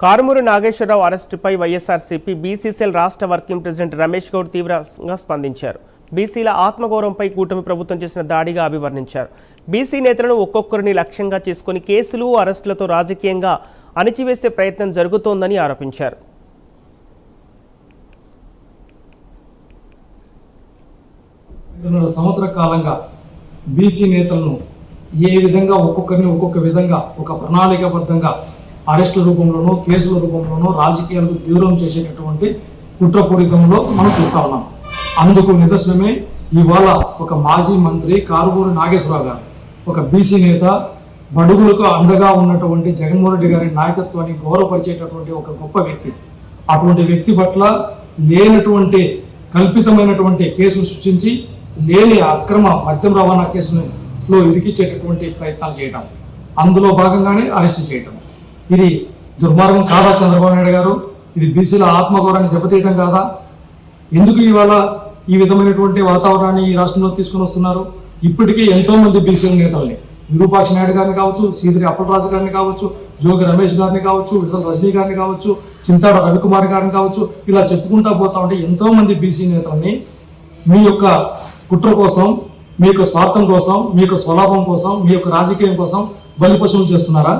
Karumuri Nageswararao అరెస్టుపై YSRCP BCCL రాష్ట్ర working president Ramesh Goud తీవ్రంగా స్పందించారు. బీసీల ఆత్మగౌరవంపై కూటమి ప్రభుత్వం చేసిన దాడిగా అభివర్ణించారు. బీసీ నేతలను ఒక్కొక్కరిని లక్ష్యంగా చేసుకుని కేసులు, అరెస్టులతో రాజకీయంగా అణిచివేసే ప్రయత్నం జరుగుతోందని ఆరోపించారు. సంవత్సర కాలంగా బీసీ నేతలను ఏ విధంగా ఒక్కొక్కరిని ఒక్కొక్క విధంగా ఒక ప్రణాళికాబద్ధంగా అరెస్టుల రూపంలోనూ, కేసుల రూపంలోనూ రాజకీయాలకు దూరం చేసేటటువంటి కుట్రపూరితంలో మనం చూస్తా ఉన్నాం. అందుకు నిదర్శనమే ఇవాళ ఒక మాజీ మంత్రి కారుమూరి నాగేశ్వరరావు గారు, ఒక బీసీ నేత, బడుగులకు అండగా ఉన్నటువంటి జగన్మోహన్ రెడ్డి గారి నాయకత్వాన్ని గౌరవపరిచేటటువంటి ఒక గొప్ప వ్యక్తి. అటువంటి వ్యక్తి పట్ల లేనటువంటి కల్పితమైనటువంటి కేసులు సృష్టించి లేని అక్రమ మద్యం రవాణా కేసులో ఇరికిచ్చేటటువంటి ప్రయత్నాలు చేయడం, అందులో భాగంగానే అరెస్ట్ చేయడం, ఇది దుర్మార్గం కాదా చంద్రబాబు నాయుడు గారు? ఇది బీసీల ఆత్మగౌరవాన్ని దెబ్బతీయడం కాదా? ఎందుకు ఇవాళ ఈ విధమైనటువంటి వాతావరణాన్ని ఈ రాష్ట్రంలో తీసుకుని వస్తున్నారు? ఇప్పటికీ ఎంతో మంది బీసీల నేతల్ని, విరూపాక్ష నాయుడు గారిని కావచ్చు, సీదిరి అప్పలరాజు గారిని కావచ్చు, జోగి రమేష్ గారిని కావచ్చు, విడుదల రజనీ గారిని కావచ్చు, చింతాడ రవికుమార్ గారిని కావచ్చు, ఇలా చెప్పుకుంటా పోతా ఉంటే ఎంతో మంది బీసీ నేతల్ని మీ యొక్క కుట్ర కోసం, మీ యొక్క స్వార్థం కోసం, మీ యొక్క స్వలాభం కోసం, మీ యొక్క రాజకీయం కోసం బలిపశువులు చేస్తున్నారా?